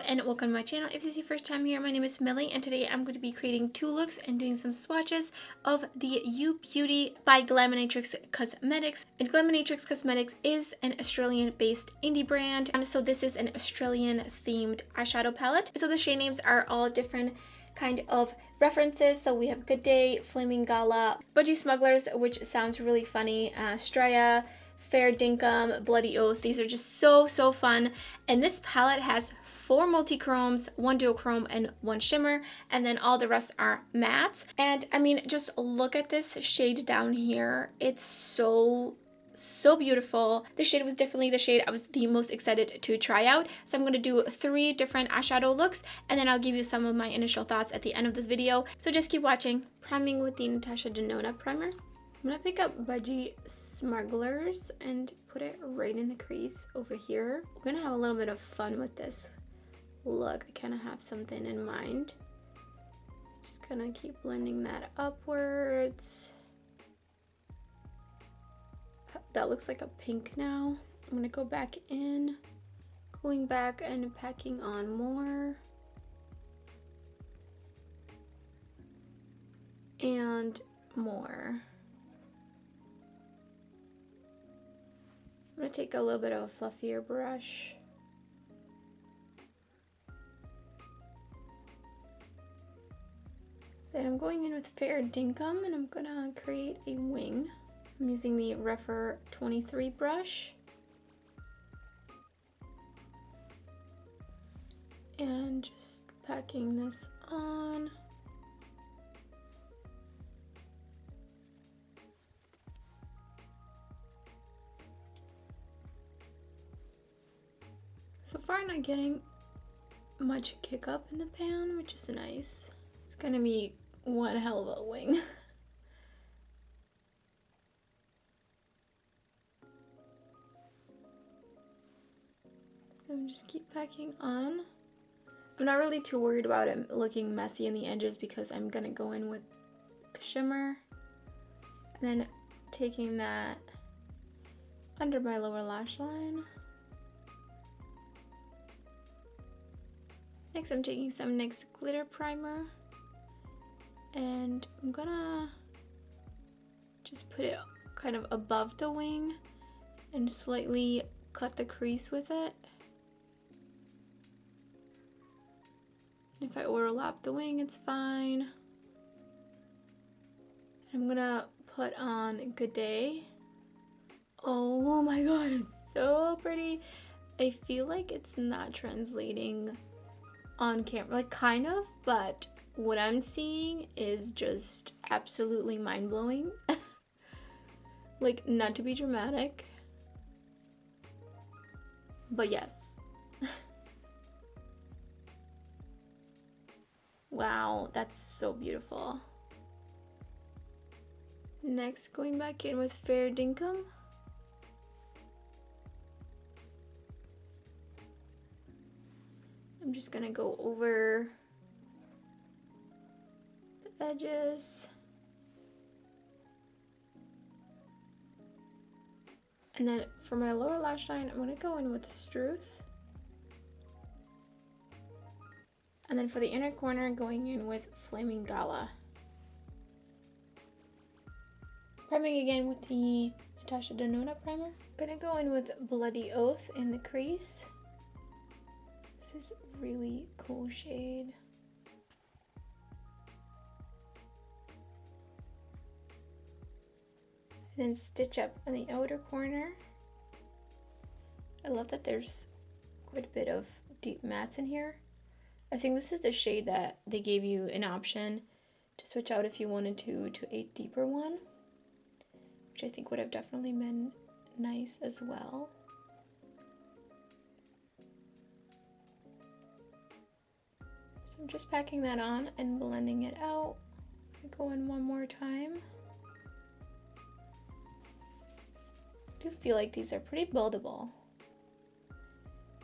and welcome to my channel. If this is your first time here, my name is Millie and today I'm going to be creating 2 looks and doing some swatches of the You Beauty by Glaminatrix Cosmetics. And Glaminatrix Cosmetics is an Australian based indie brand, and so this is an Australian themed eyeshadow palette. So the shade names are all different kind of references. So we have Good Day, Flaming Gala, Budgie Smugglers, which sounds really funny, Straya, Fair Dinkum, Bloody Oath. These are just so fun. And this palette has 4 multi-chromes, 1 duochrome, and 1 shimmer, and then all the rest are mattes. And I mean, just look at this shade down here. It's so beautiful. This shade was definitely the shade I was the most excited to try out. So I'm going to do 3 different eyeshadow looks, and then I'll give you some of my initial thoughts at the end of this video. So just keep watching. Priming with the Natasha Denona primer. I'm going to pick up Budgie Smugglers and put it right in the crease over here. We're going to have a little bit of fun with this look. I kind of have something in mind. Just going to keep blending that upwards. That looks like a pink now. I'm going to go back in, going back and packing on more. And more. I'm going to take a little bit of a fluffier brush. Then I'm going in with Fair Dinkum and I'm going to create a wing. I'm using the Refer 23 brush. And just packing this on. So far not getting much kick up in the pan, which is nice. It's gonna be one hell of a wing. So I'm just keep packing on. I'm not really too worried about it looking messy in the edges because I'm gonna go in with a shimmer and then taking that under my lower lash line. Next, I'm taking some NYX glitter primer and I'm gonna just put it kind of above the wing and slightly cut the crease with it. If I overlap the wing, it's fine. I'm gonna put on Good Day. Oh my god, it's so pretty. I feel like it's not translating on camera, like kind of, but what I'm seeing is just absolutely mind-blowing. Like, not to be dramatic, but yes. Wow, that's so beautiful. Next, going back in with Fair Dinkum. I'm just gonna go over the edges. And then for my lower lash line, I'm gonna go in with Struth. And then for the inner corner, going in with Flaming Gala. Priming again with the Natasha Denona primer. Gonna go in with Bloody Oath in the crease. This is a really cool shade. And then stitch up on the outer corner. I love that there's quite a bit of deep mattes in here. I think this is the shade that they gave you an option to switch out if you wanted to a deeper one, which I think would have definitely been nice as well. So I'm just packing that on and blending it out. Go in one more time. I do feel like these are pretty buildable.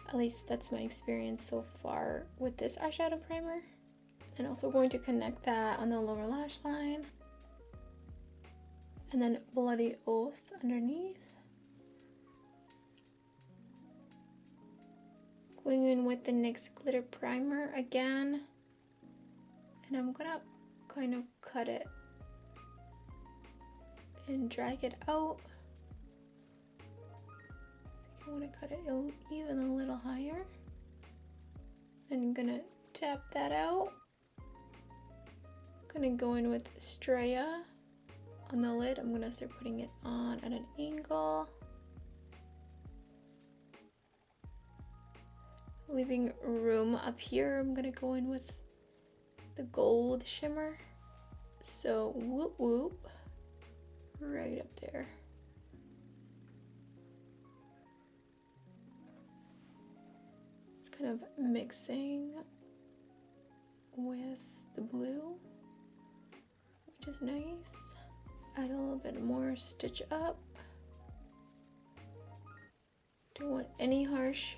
At least that's my experience so far with this eyeshadow primer. And also going to connect that on the lower lash line. And then Bloody Oath underneath. Going in with the NYX glitter primer again, and I'm gonna kind of cut it and drag it out. I think I want to cut it even a little higher. Then I'm gonna tap that out. Gonna go in with Straya on the lid. I'm gonna start putting it on at an angle, leaving room up here. I'm gonna go in with the gold shimmer. So whoop whoop, right up there. It's kind of mixing with the blue, which is nice. Add a little bit more stitch up. Don't want any harsh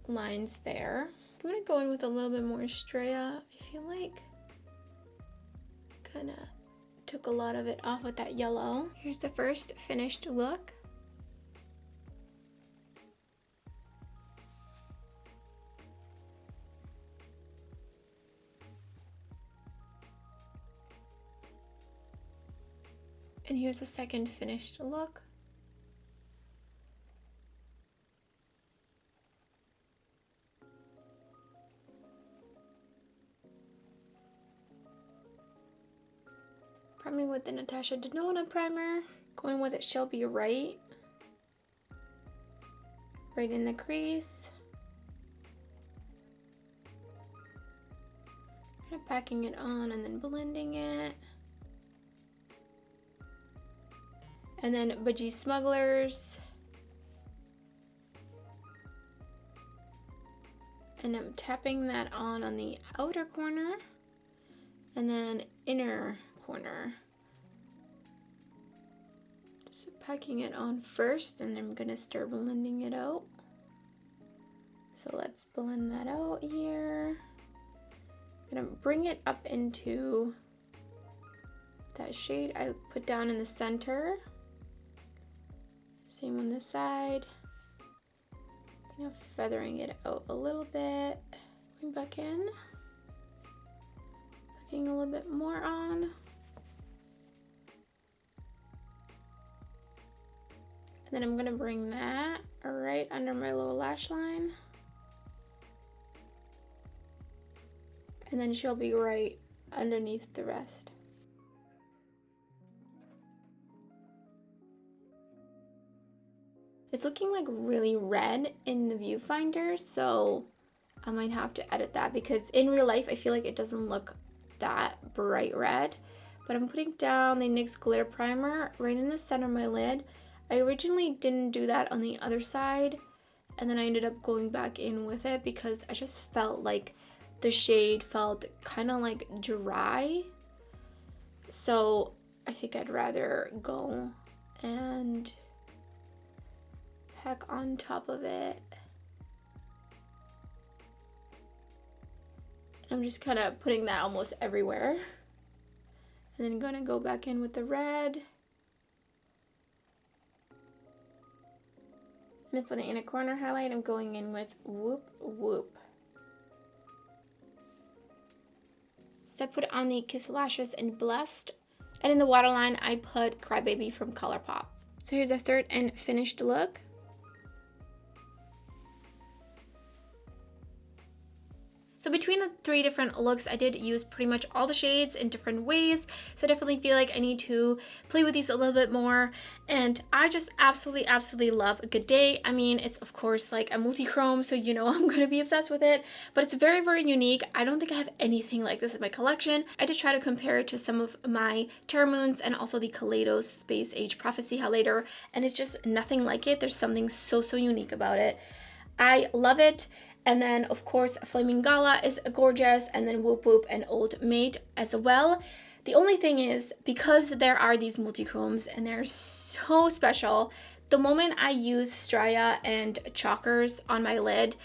lines there. I'm gonna go in with a little bit more Straya. I feel like kind of took a lot of it off with that yellow. Here's the first finished look. And here's the second finished look. Priming with the Natasha Denona primer. Going with it Shall Be Right. Right in the crease. Kind of packing it on and then blending it. And then Budgie Smugglers. And I'm tapping that on the outer corner and then inner corner. Just packing it on first, and I'm gonna start blending it out. So let's blend that out here. I'm gonna bring it up into that shade I put down in the center. Same on this side. Kind of feathering it out a little bit. Going back in. Putting a little bit more on. And then I'm gonna bring that right under my lower lash line. And then She'll Be Right underneath the rest. It's looking like really red in the viewfinder, so I might have to edit that because in real life I feel like it doesn't look that bright red. But I'm putting down the NYX glitter primer right in the center of my lid. I originally didn't do that on the other side, and then I ended up going back in with it because I just felt like the shade felt kind of like dry. So I think I'd rather go and pack on top of it. I'm just kind of putting that almost everywhere. And then gonna go back in with the red. And then for the inner corner highlight, I'm going in with Whoop Whoop. So I put on the Kiss Lashes in Blessed. And in the waterline, I put Crybaby from ColourPop. So here's a third and finished look. So between the three different looks, I did use pretty much all the shades in different ways. So I definitely feel like I need to play with these a little bit more. And I just absolutely love Good Day. I mean, it's of course like a multi-chrome, so you know I'm gonna be obsessed with it. But it's very unique. I don't think I have anything like this in my collection. I did try to compare it to some of my Terra Moons and also the Kaleidos Space Age Prophecy highlighter. And it's just nothing like it. There's something so unique about it. I love it. And then, of course, Flaming Gala is gorgeous, and then Whoop Whoop and Old Maid as well. The only thing is, because there are these multi-chromes and they're so special, the moment I use Straya and Chalkers on my lid,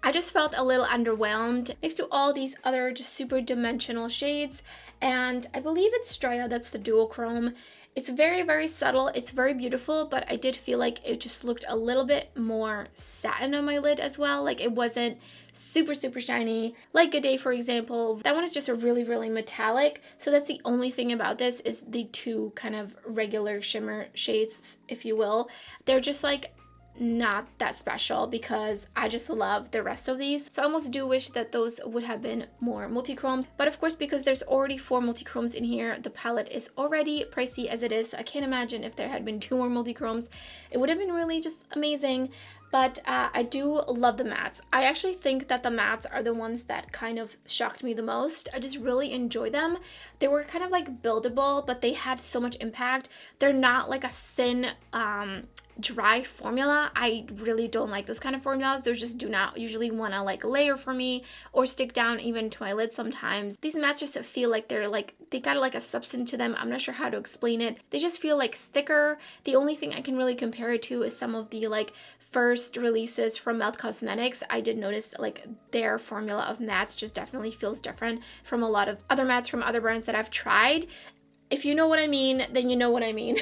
I just felt a little underwhelmed next to all these other just super dimensional shades. And I believe it's Straya, that's the duochrome. It's very, very subtle. It's very beautiful, but I did feel like it just looked a little bit more satin on my lid as well. Like it wasn't super, super shiny. Like Good Day, for example. That one is just a really, really metallic. So that's the only thing about this is the two kind of regular shimmer shades, if you will. They're just like not that special because I just love the rest of these. So I almost do wish that those would have been more multi-chromes. But of course, because there's already 4 multi-chromes in here, the palette is already pricey as it is. So I can't imagine if there had been 2 more multi-chromes. It would have been really just amazing. But I do love the mattes. I actually think that the mattes are the ones that kind of shocked me the most. I just really enjoy them. They were kind of like buildable, but they had so much impact. They're not like a thin, dry formula. I really don't like those kind of formulas. Those just do not usually want to like layer for me or stick down even to my lid sometimes. These mattes just feel like they're like, they got like a substance to them. I'm not sure how to explain it. They just feel like thicker. The only thing I can really compare it to is some of the like first releases from Melt Cosmetics. I did notice like their formula of mattes just definitely feels different from a lot of other mattes from other brands that I've tried. If you know what I mean, then you know what I mean.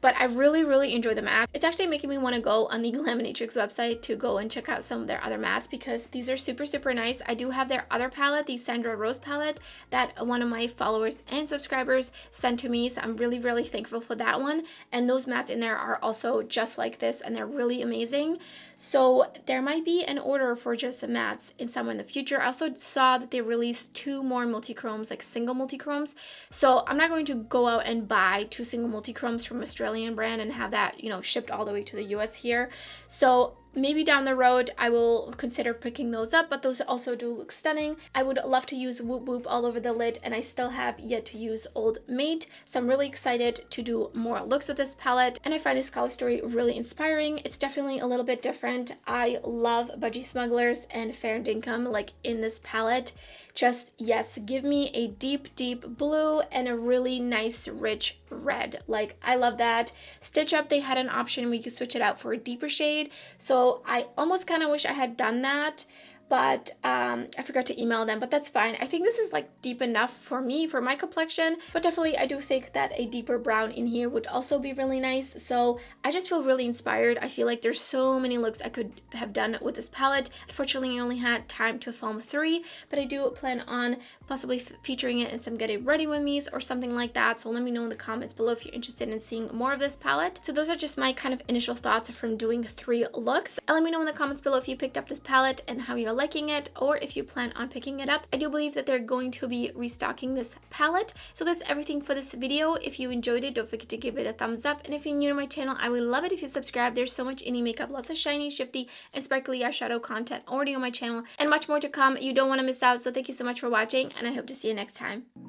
But I really, really enjoy the matte. It's actually making me want to go on the Glaminatrix website to go and check out some of their other mattes because these are super, super nice. I do have their other palette, the Sandra Rose palette, that one of my followers and subscribers sent to me. So I'm really, really thankful for that one. And those mattes in there are also just like this and they're really amazing. So there might be an order for just the mattes in some in the future. I also saw that they released 2 more multi-chromes, like single multi-chromes. So I'm not going to go out and buy 2 single multi-chromes from Australian brand and have that, you know, shipped all the way to the US here. So maybe down the road I will consider picking those up, but those also do look stunning. I would love to use Whoop Whoop all over the lid, and I still have yet to use Old Maid. So I'm really excited to do more looks with this palette, and I find this color story really inspiring. It's definitely a little bit different. I love Budgie Smugglers and Fair Dinkum like in this palette. Just, yes, give me a deep, deep blue and a really nice, rich red. Like, I love that. Stitch Up, they had an option where you could switch it out for a deeper shade. So I almost kind of wish I had done that, but I forgot to email them, but that's fine. I think this is like deep enough for me, for my complexion, but definitely I do think that a deeper brown in here would also be really nice. So I just feel really inspired. I feel like there's so many looks I could have done with this palette. Unfortunately, I only had time to film 3, but I do plan on possibly featuring it in some Get It Ready With Me's or something like that. So let me know in the comments below if you're interested in seeing more of this palette. So those are just my kind of initial thoughts from doing 3 looks. And let me know in the comments below if you picked up this palette and how you're liking it, or if you plan on picking it up. I do believe that they're going to be restocking this palette. So that's everything for this video. If you enjoyed it, don't forget to give it a thumbs up. And if you're new to my channel, I would love it if you subscribe. There's so much indie makeup, lots of shiny, shifty, and sparkly eyeshadow content already on my channel, and much more to come. You don't want to miss out. So thank you so much for watching, and I hope to see you next time.